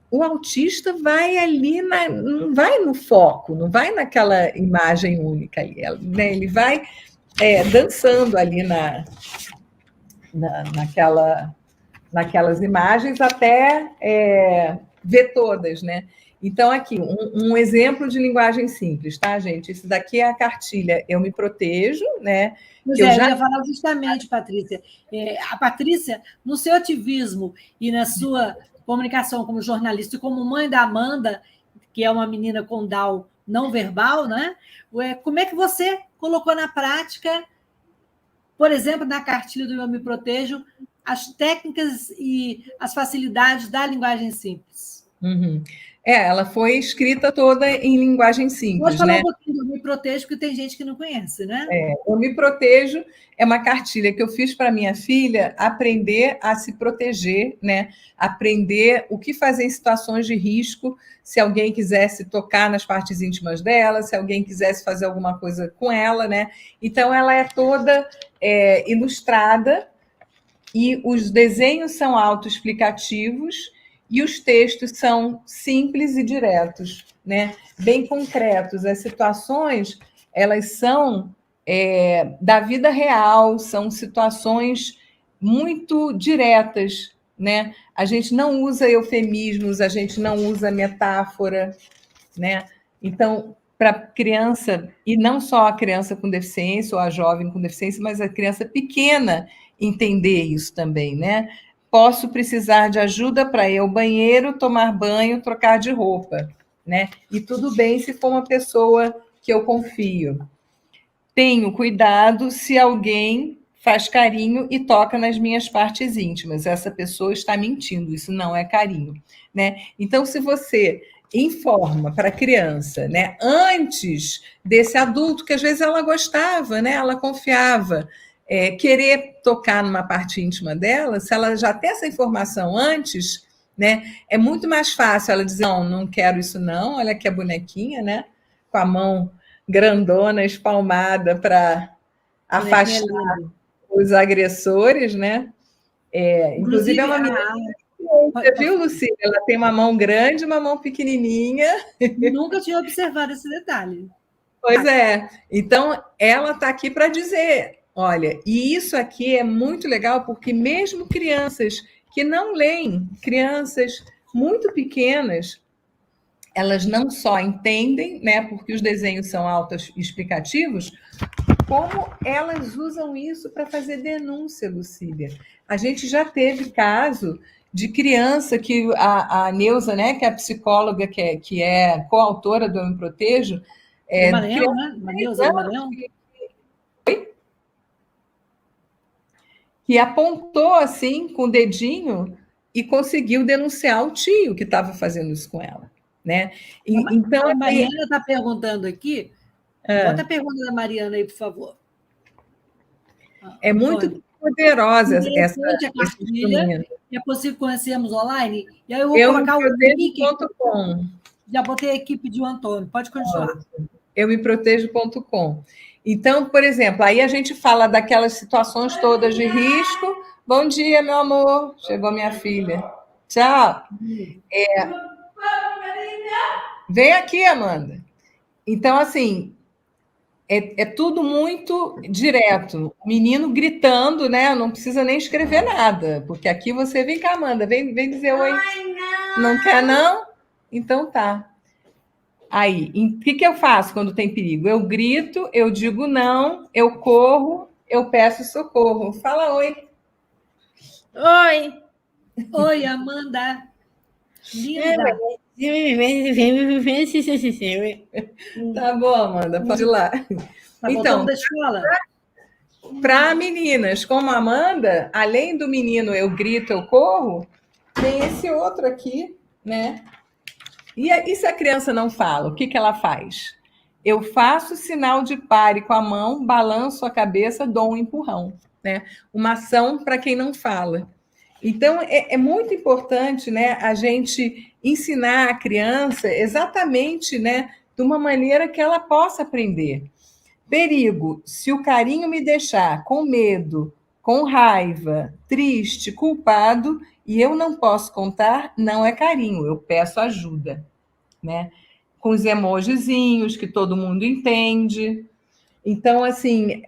o autista vai ali, não vai no foco, não vai naquela imagem única ali, né? Ele vai dançando ali naquelas imagens até ver todas, né? Então, aqui, um exemplo de linguagem simples, tá, gente? Isso daqui é a cartilha Eu Me Protejo, né? Pois eu ia falar justamente, Patrícia. A Patrícia, no seu ativismo e na sua comunicação como jornalista e como mãe da Amanda, que é uma menina com Down não verbal, né? Como é que você colocou na prática, por exemplo, na cartilha do Eu Me Protejo, as técnicas e as facilidades da linguagem simples? Uhum. Ela foi escrita toda em linguagem simples. Pode falar um pouquinho do Eu Me Protejo, porque tem gente que não conhece, né? Eu Me Protejo é uma cartilha que eu fiz para minha filha aprender a se proteger, né? Aprender o que fazer em situações de risco, se alguém quisesse tocar nas partes íntimas dela, se alguém quisesse fazer alguma coisa com ela, né? Então, ela é toda ilustrada e os desenhos são autoexplicativos e os textos são simples e diretos, né? Bem concretos. As situações, elas são da vida real, são situações muito diretas, né? A gente não usa eufemismos, a gente não usa metáfora, né? Então, para a criança, e não só a criança com deficiência ou a jovem com deficiência, mas a criança pequena entender isso também, né? Posso precisar de ajuda para ir ao banheiro, tomar banho, trocar de roupa, né? E tudo bem se for uma pessoa que eu confio. Tenho cuidado se alguém faz carinho e toca nas minhas partes íntimas. Essa pessoa está mentindo, isso não é carinho, né? Então, se você informa para a criança, né, antes desse adulto, que às vezes ela gostava, né, ela confiava, querer tocar numa parte íntima dela, se ela já tem essa informação antes, né, é muito mais fácil ela dizer, não quero isso não, olha aqui a bonequinha, né, com a mão grandona, espalmada para afastar os agressores, né? Inclusive é uma menina, você viu, Lucília? Ela tem uma mão grande e uma mão pequenininha. Nunca tinha observado esse detalhe. Pois é. Então, ela está aqui para dizer, olha, e isso aqui é muito legal, porque mesmo crianças que não leem. Crianças muito pequenas, elas não só entendem, né, porque os desenhos são autoexplicativos, como elas usam isso para fazer denúncia, Lucília. A gente já teve caso de criança que a Neuza, né, que é a psicóloga que é coautora do Eu Me Protejo, Maranhão, né? Neuza do Maranhão? Que apontou assim com o dedinho e conseguiu denunciar o tio que estava fazendo isso com ela, né? Então a Mariana está perguntando aqui. Bota a pergunta da Mariana aí, por favor. É muito poderosa essa cartilha. É possível conhecermos online? E aí eu vou colocar o link. Já botei a equipe de Antônio. Pode continuar. eumeprotejo.com. Então, por exemplo, aí a gente fala daquelas situações todas de risco. Bom dia, meu amor. Chegou minha filha. Tchau. Vem aqui, Amanda. Então, assim, é tudo muito direto. O menino gritando, né? Não precisa nem escrever nada, porque aqui você vem cá, Amanda, vem dizer oi. Não quer, não? Então tá. Aí, o que eu faço quando tem perigo? Eu grito, eu digo não, eu corro, eu peço socorro. Fala oi. Oi. Oi, Amanda. Linda. Tá bom, Amanda, pode ir lá. Tá então, da escola? Para meninas como a Amanda, além do menino eu grito, eu corro, tem esse outro aqui, né? E se a criança não fala, o que ela faz? Eu faço sinal de pare com a mão, balanço a cabeça, dou um empurrão, né? Uma ação para quem não fala. Então, é muito importante, né, a gente ensinar a criança exatamente, né, de uma maneira que ela possa aprender. Perigo, se o carinho me deixar com medo, com raiva, triste, culpado, e eu não posso contar, não é carinho, eu peço ajuda, né? Com os emojizinhos que todo mundo entende. Então, assim,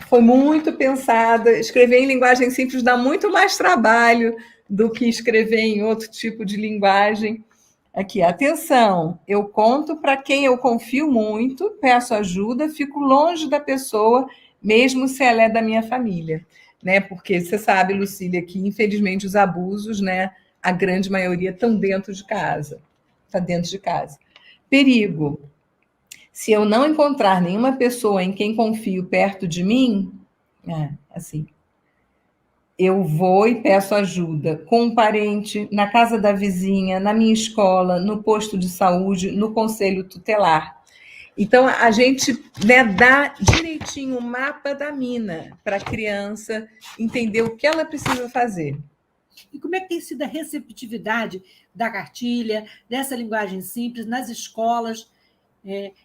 foi muito pensada. Escrever em linguagem simples dá muito mais trabalho do que escrever em outro tipo de linguagem. Aqui, atenção, eu conto para quem eu confio muito, peço ajuda, fico longe da pessoa, mesmo se ela é da minha família, né? Porque você sabe, Lucília, que infelizmente os abusos, né, a grande maioria estão dentro de casa. Está dentro de casa. Perigo. Se eu não encontrar nenhuma pessoa em quem confio perto de mim, assim, eu vou e peço ajuda com um parente, na casa da vizinha, na minha escola, no posto de saúde, no conselho tutelar. Então, a gente, né, dá direitinho o mapa da mina para a criança entender o que ela precisa fazer. E como é que tem sido a receptividade da cartilha, dessa linguagem simples, nas escolas,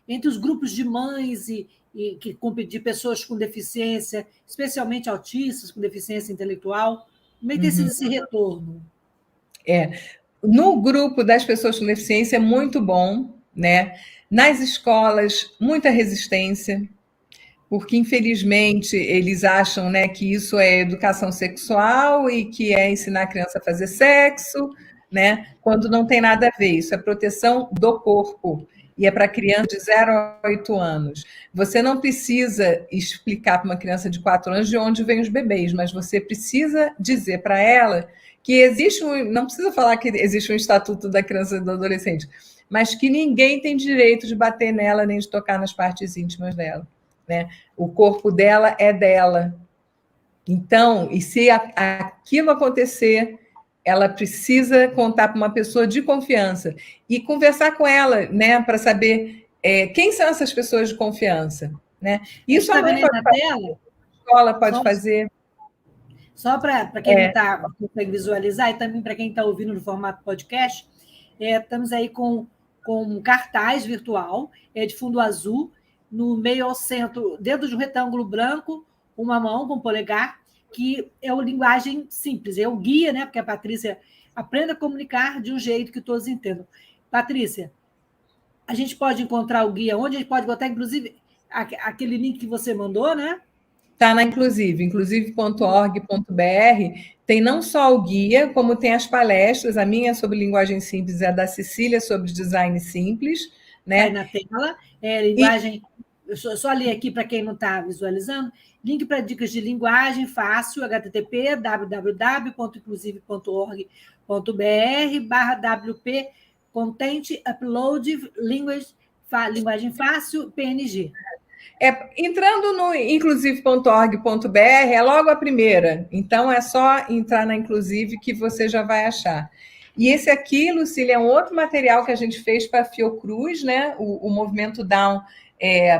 entre os grupos de mães de pessoas com deficiência, especialmente autistas com deficiência intelectual? Como é que tem sido esse retorno? No grupo das pessoas com deficiência é muito bom, né? Nas escolas, muita resistência, porque, infelizmente, eles acham, né, que isso é educação sexual e que é ensinar a criança a fazer sexo, né? Quando não tem nada a ver. Isso é proteção do corpo. E é para criança de 0 a 8 anos. Você não precisa explicar para uma criança de 4 anos de onde vêm os bebês, mas você precisa dizer para ela que existe não precisa falar que existe um estatuto da criança e do adolescente, mas que ninguém tem direito de bater nela nem de tocar nas partes íntimas dela, né? O corpo dela é dela. Então, e se aquilo acontecer, ela precisa contar para uma pessoa de confiança e conversar com ela, né, para saber quem são essas pessoas de confiança, né? Isso a mãe pode fazer, a escola pode fazer. Só para quem não consegue visualizar e também para quem está ouvindo no formato podcast, estamos aí com um cartaz virtual de fundo azul, no meio ao centro, dentro de um retângulo branco, uma mão com um polegar, que é uma linguagem simples, é o guia, né? Porque a Patrícia aprende a comunicar de um jeito que todos entendam. Patrícia, a gente pode encontrar o guia onde? A gente pode botar, inclusive, aquele link que você mandou, né? Está na Inclusive, inclusive.org.br. Tem não só o guia, como tem as palestras. A minha é sobre linguagem simples, a da Cecília sobre design simples. Né? Aí na tela, linguagem... Eu só li aqui para quem não está visualizando. Link para dicas de linguagem fácil, http www.inclusive.org.br/wp Content Upload Linguagem Fácil PNG. Entrando no inclusive.org.br é logo a primeira. Então, é só entrar na Inclusive que você já vai achar. E esse aqui, Lucília, é um outro material que a gente fez para a Fiocruz, né? O Movimento Down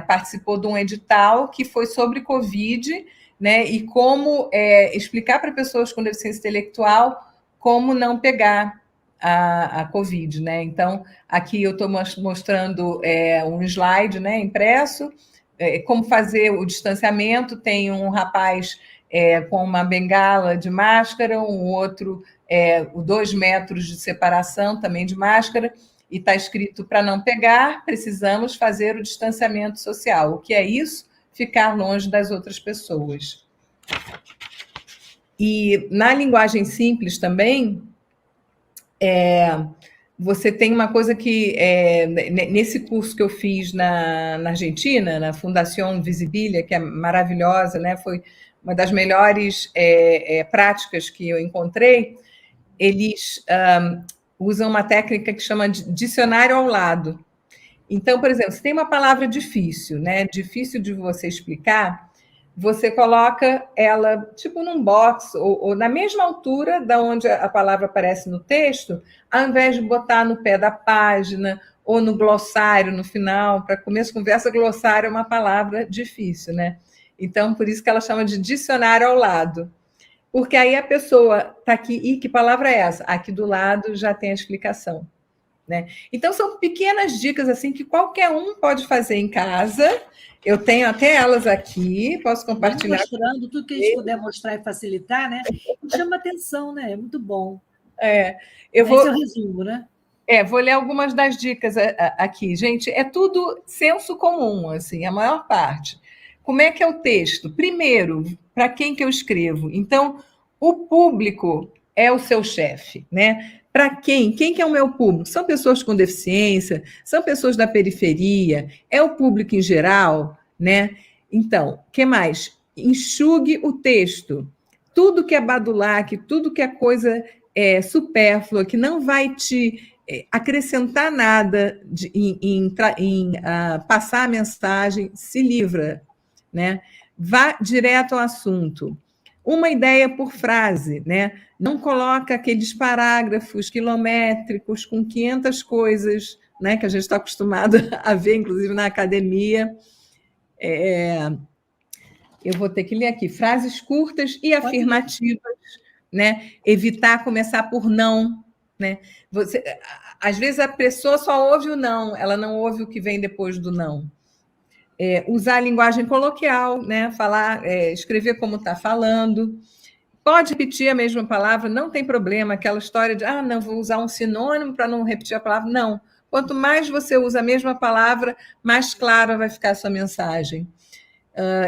participou de um edital que foi sobre Covid, né? E como explicar para pessoas com deficiência intelectual como não pegar a Covid, né? Então, aqui eu estou mostrando um slide, né, impresso, como fazer o distanciamento. Tem um rapaz com uma bengala de máscara, um outro 2 metros de separação, também de máscara, e está escrito: para não pegar, precisamos fazer o distanciamento social. O que é isso? Ficar longe das outras pessoas. E na linguagem simples também, você tem uma coisa que, nesse curso que eu fiz na Argentina, na Fundação Visibilia, que é maravilhosa, né? Foi uma das melhores práticas que eu encontrei. Eles usam uma técnica que chama de dicionário ao lado. Então, por exemplo, se tem uma palavra difícil, né? Difícil de você explicar, você coloca ela tipo num box ou na mesma altura da onde a palavra aparece no texto, ao invés de botar no pé da página ou no glossário no final. Para começo de conversa, glossário é uma palavra difícil, né? Então, por isso que ela chama de dicionário ao lado. Porque aí a pessoa está aqui, e que palavra é essa? Aqui do lado já tem a explicação. Né? Então, são pequenas dicas assim que qualquer um pode fazer em casa. Eu tenho até elas aqui, posso compartilhar. Mostrando tudo que a gente puder mostrar e facilitar, né? E chama atenção, né? É muito bom. Esse é o resumo, né? Vou ler algumas das dicas aqui. Gente, é tudo senso comum, assim, a maior parte. Como é que é o texto? Primeiro, para quem que eu escrevo? Então, o público é o seu chefe, né? Para quem? Quem que é o meu público? São pessoas com deficiência? São pessoas da periferia? É o público em geral, né? Então, o que mais? Enxugue o texto. Tudo que é badulaque, tudo que é coisa supérflua, que não vai te acrescentar nada em passar a mensagem, se livra, né? Vá direto ao assunto. Uma ideia por frase, né? Não coloca aqueles parágrafos quilométricos com 500 coisas, né, que a gente está acostumado a ver, inclusive na academia. Eu vou ter que ler aqui. Frases curtas e afirmativas, né? Evitar começar por não, né? Às vezes a pessoa só ouve o não, ela não ouve o que vem depois do não. Usar a linguagem coloquial, né? Falar, escrever como está falando. Pode repetir a mesma palavra, não tem problema. Aquela história de, não, vou usar um sinônimo para não repetir a palavra. Não. Quanto mais você usa a mesma palavra, mais clara vai ficar a sua mensagem.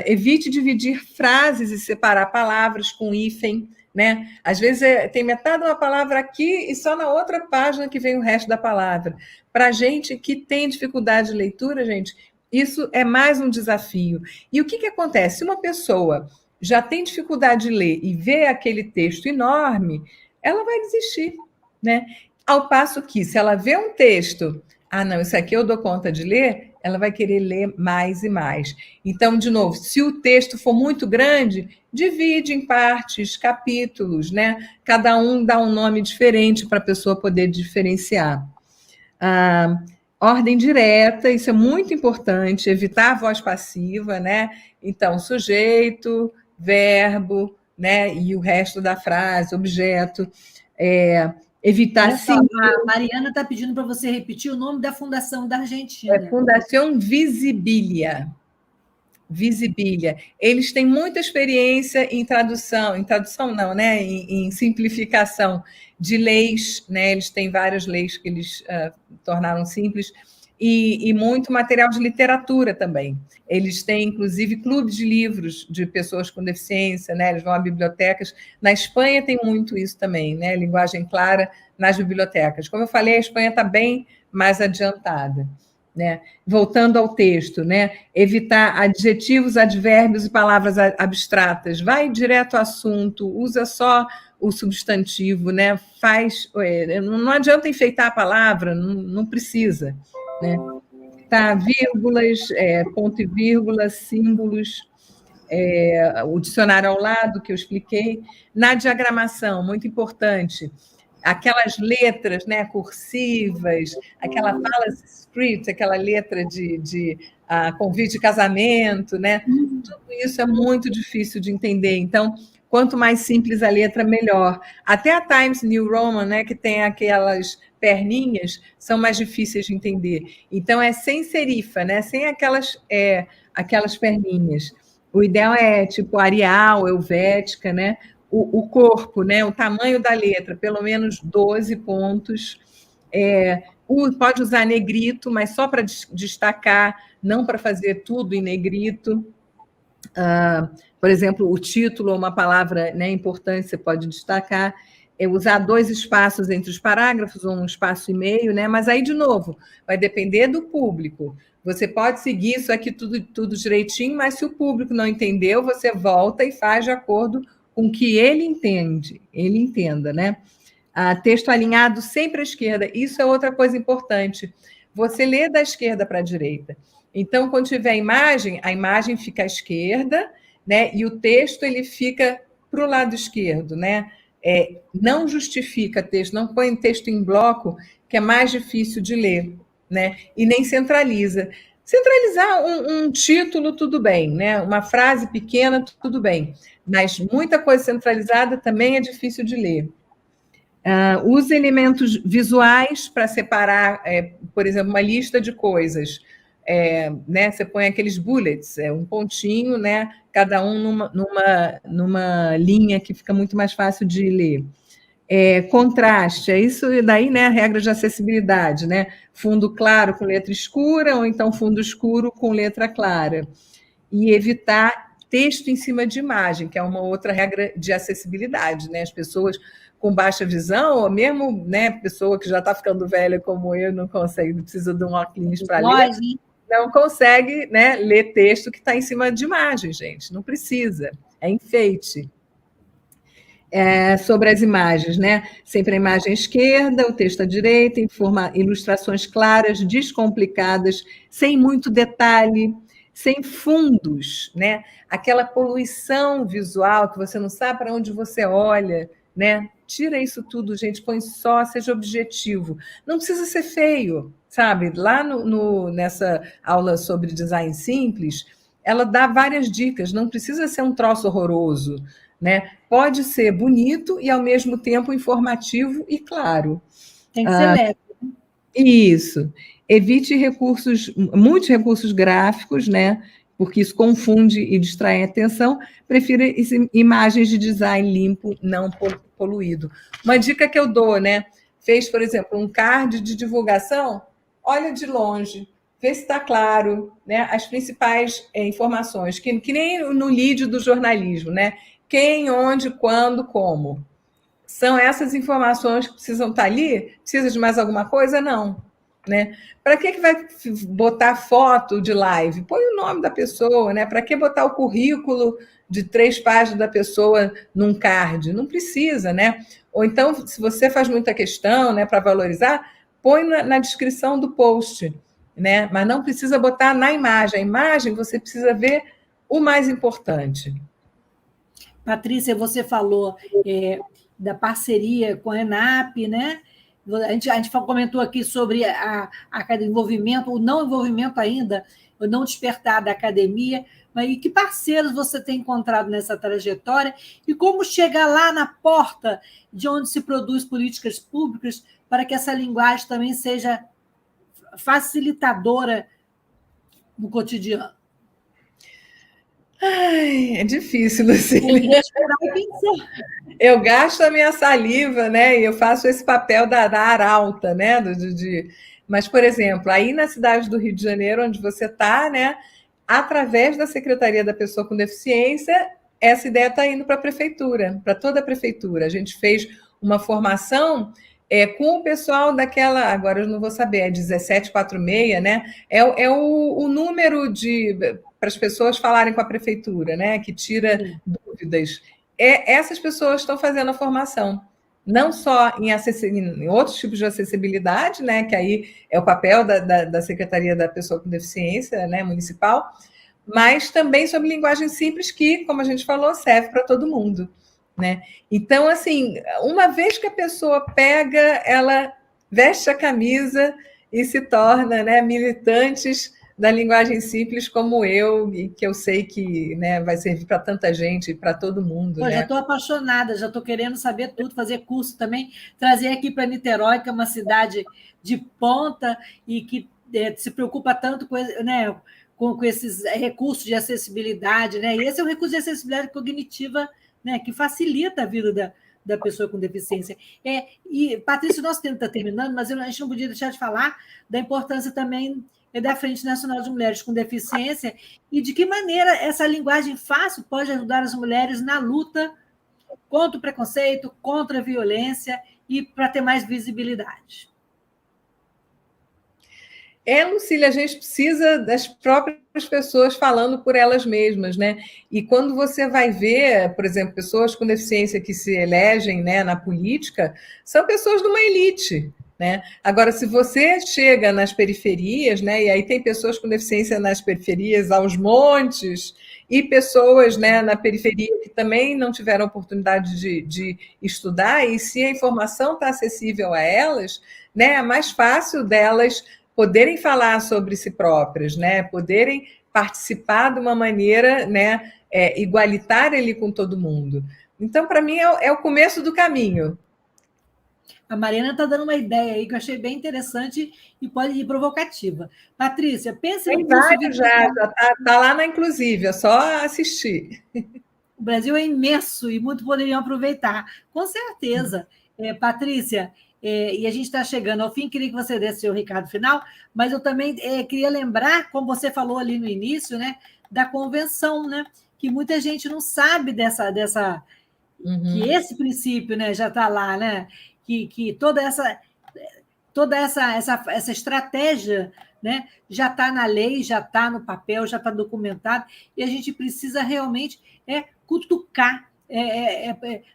Evite dividir frases e separar palavras com hífen, né? Às vezes tem metade de uma palavra aqui e só na outra página que vem o resto da palavra. Para gente que tem dificuldade de leitura, gente, isso é mais um desafio. E o que acontece? Se uma pessoa já tem dificuldade de ler e vê aquele texto enorme, ela vai desistir, né? Ao passo que, se ela vê um texto, não, isso aqui eu dou conta de ler, ela vai querer ler mais e mais. Então, de novo, se o texto for muito grande, divide em partes, capítulos, né? Cada um dá um nome diferente para a pessoa poder diferenciar. Ordem direta, isso é muito importante, evitar a voz passiva, né? Então, sujeito, verbo, né? E o resto da frase, objeto. Evitar sim. A Mariana está pedindo para você repetir o nome da fundação da Argentina. Fundação Visibilia. Visibilia. Eles têm muita experiência em tradução não, né? Em simplificação de leis, né? Eles têm várias leis que eles tornaram simples, e muito material de literatura também. Eles têm, inclusive, clubes de livros de pessoas com deficiência, né? Eles vão a bibliotecas. Na Espanha tem muito isso também, né? Linguagem clara nas bibliotecas. Como eu falei, a Espanha está bem mais adiantada. Né? Voltando ao texto, né? Evitar adjetivos, advérbios e palavras abstratas. Vai direto ao assunto, usa só o substantivo, né? Não adianta enfeitar a palavra, não precisa, né? Tá, vírgulas, ponto e vírgula, símbolos, o dicionário ao lado que eu expliquei. Na diagramação, muito importante, aquelas letras, né, cursivas, aquela fallacy script, aquela letra de convite de casamento, né? Tudo isso é muito difícil de entender. Então, quanto mais simples a letra, melhor. Até a Times New Roman, né, que tem aquelas perninhas, são mais difíceis de entender. Então, é sem serifa, né? Sem aquelas perninhas. O ideal é tipo Arial, Helvética, né? O corpo, né? O tamanho da letra, pelo menos 12 pontos. Pode usar negrito, mas só para destacar, não para fazer tudo em negrito. Por exemplo, o título ou uma palavra, né, importante, você pode destacar. Usar 2 espaços entre os parágrafos, ou 1 espaço e meio, né? Mas aí, de novo, vai depender do público. Você pode seguir isso aqui tudo direitinho, mas se o público não entendeu, você volta e faz de acordo com o que ele entenda, né? Texto alinhado sempre à esquerda, isso é outra coisa importante. Você lê da esquerda para a direita. Então, quando tiver a imagem fica à esquerda, né? E o texto ele fica para o lado esquerdo, né? Não justifica texto, não põe texto em bloco, que é mais difícil de ler, né? E nem centraliza. Centralizar um título, tudo bem, né? Uma frase pequena, tudo bem. Mas muita coisa centralizada também é difícil de ler. Use elementos visuais para separar, por exemplo, uma lista de coisas. Né? Você põe aqueles bullets, um pontinho, né? Cada um numa linha que fica muito mais fácil de ler. Contraste, isso daí, né? A regra de acessibilidade, né? Fundo claro com letra escura, ou então fundo escuro com letra clara. E evitar texto em cima de imagem, que é uma outra regra de acessibilidade, né? As pessoas com baixa visão, ou mesmo, né, pessoa que já está ficando velha como eu, não consegue, precisa de um óculos para ler, não consegue, né, ler texto que está em cima de imagem, gente. Não precisa, é enfeite. Sobre as imagens, né? Sempre a imagem esquerda, o texto à direita, ilustrações claras, descomplicadas, sem muito detalhe, sem fundos, né? Aquela poluição visual que você não sabe para onde você olha, né? Tira isso tudo, gente, põe só, seja objetivo. Não precisa ser feio, sabe? Lá nessa aula sobre design simples, ela dá várias dicas, não precisa ser um troço horroroso, né? Pode ser bonito e, ao mesmo tempo, informativo e claro. Tem que ser leve. Isso. Evite muitos recursos gráficos, né? Porque isso confunde e distrai a atenção. Prefira imagens de design limpo, não poluído. Uma dica que eu dou, né? Fez, por exemplo, um card de divulgação, olha de longe, vê se está claro, né? As principais informações, que nem no lead do jornalismo, né? Quem, onde, quando, como. São essas informações que precisam estar ali? Precisa de mais alguma coisa? Não. Né? Para que vai botar foto de live? Põe o nome da pessoa, né? Para que botar o currículo de 3 páginas da pessoa num card? Não precisa, né? Ou então, se você faz muita questão, né, para valorizar, põe na descrição do post, né? Mas não precisa botar na imagem. A imagem você precisa ver o mais importante. Patrícia, você falou da parceria com a ENAP, né? A gente comentou aqui sobre o envolvimento, o não envolvimento ainda, o não despertar da academia, mas e que parceiros você tem encontrado nessa trajetória e como chegar lá na porta de onde se produz políticas públicas para que essa linguagem também seja facilitadora no cotidiano? Ai, é difícil, Lucília. Eu gasto a minha saliva, né? E eu faço esse papel da arauta, né? Mas, por exemplo, aí na cidade do Rio de Janeiro, onde você está, né, através da Secretaria da Pessoa com Deficiência, essa ideia está indo para a prefeitura, para toda a prefeitura. A gente fez uma formação com o pessoal daquela, agora eu não vou saber, é 1746, né? É o número para as pessoas falarem com a prefeitura, né? Que tira dúvidas. Essas pessoas estão fazendo a formação, não só em outros tipos de acessibilidade, né? Que aí é o papel da Secretaria da Pessoa com Deficiência, né? Municipal, mas também sobre linguagem simples, que, como a gente falou, serve para todo mundo. Né? Então, assim, uma vez que a pessoa pega, ela veste a camisa e se torna, né, militantes da linguagem simples como eu, e que eu sei que, né, vai servir para tanta gente, para todo mundo. Pô, né? Já estou apaixonada, já estou querendo saber tudo, fazer curso também, trazer aqui para Niterói, que é uma cidade de ponta e que se preocupa tanto com, né, com esses recursos de acessibilidade. Né? E esse é um recurso de acessibilidade cognitiva, né, que facilita a vida da pessoa com deficiência. E, Patrícia, o nosso tempo está terminando, mas a gente não podia deixar de falar da importância também da Frente Nacional de Mulheres com Deficiência e de que maneira essa linguagem fácil pode ajudar as mulheres na luta contra o preconceito, contra a violência e para ter mais visibilidade. Lucília, a gente precisa das próprias pessoas falando por elas mesmas, né? E quando você vai ver, por exemplo, pessoas com deficiência que se elegem, né, na política, são pessoas de uma elite, né? Agora, se você chega nas periferias, né, e aí tem pessoas com deficiência nas periferias aos montes, e pessoas, né, na periferia que também não tiveram oportunidade de estudar, e se a informação está acessível a elas, né, é mais fácil delas poderem falar sobre si próprias, né? Poderem participar de uma maneira, né, igualitária ali com todo mundo. Então, para mim, é o começo do caminho. A Mariana está dando uma ideia aí que eu achei bem interessante e pode ir provocativa. Patrícia, pense no curso... Tem vários já está lá na Inclusive, é só assistir. O Brasil é imenso e muito poderiam aproveitar, com certeza. Patrícia... e a gente está chegando ao fim, queria que você desse seu recado final, mas eu também queria lembrar, como você falou ali no início, né, da convenção, né, que muita gente não sabe dessa que esse princípio, né, já está lá, né, que toda essa estratégia, né, já está na lei, já está no papel, já está documentado, e a gente precisa realmente cutucar,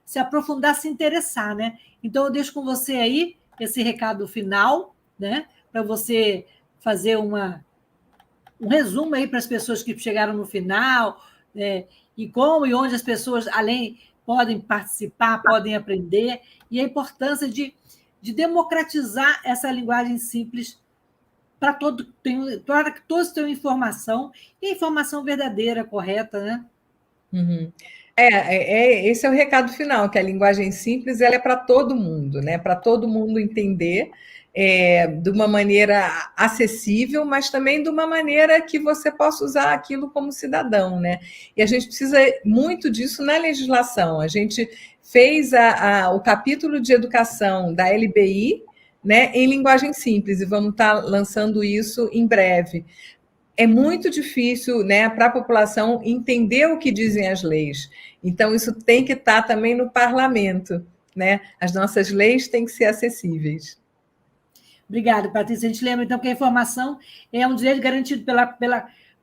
se aprofundar, se interessar, né? Então, eu deixo com você aí esse recado final, né? Para você fazer um resumo aí para as pessoas que chegaram no final, e como e onde as pessoas, além, podem participar, podem aprender, e a importância de democratizar essa linguagem simples para que todos tenham informação, e informação verdadeira, correta, né? Uhum. Esse é o recado final, que a linguagem simples ela é para todo mundo, né? Para todo mundo entender de uma maneira acessível, mas também de uma maneira que você possa usar aquilo como cidadão, né? E a gente precisa muito disso na legislação. A gente fez o capítulo de educação da LBI, né, em linguagem simples, e vamos estar lançando isso em breve. É muito difícil, né, para a população entender o que dizem as leis. Então, isso tem que estar também no parlamento, né? As nossas leis têm que ser acessíveis. Obrigada, Patrícia. A gente lembra, então, que a informação é um direito garantido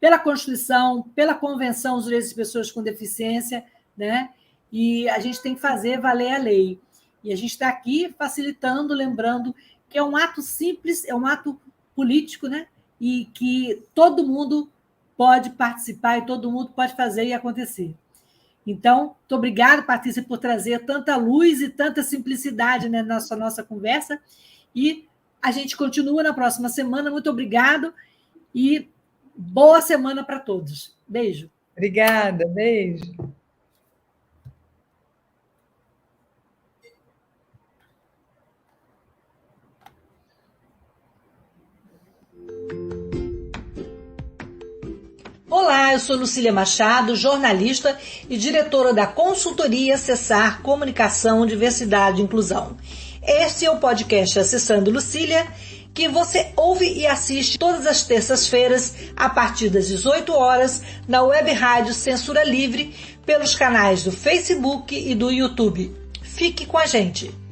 pela Constituição, pela Convenção dos Direitos das Pessoas com Deficiência, né? E a gente tem que fazer valer a lei. E a gente está aqui facilitando, lembrando que é um ato simples, é um ato político, né? E que todo mundo pode participar e todo mundo pode fazer e acontecer. Então, muito obrigada, Patrícia, por trazer tanta luz e tanta simplicidade, né, na nossa conversa. E a gente continua na próxima semana. Muito obrigado e boa semana para todos. Beijo. Obrigada, beijo. Olá, eu sou Lucília Machado, jornalista e diretora da consultoria Acessar Comunicação, Diversidade e Inclusão. Este é o podcast Acessando Lucília, que você ouve e assiste todas as terças-feiras, a partir das 18 horas, na Web Rádio Censura Livre, pelos canais do Facebook e do YouTube. Fique com a gente!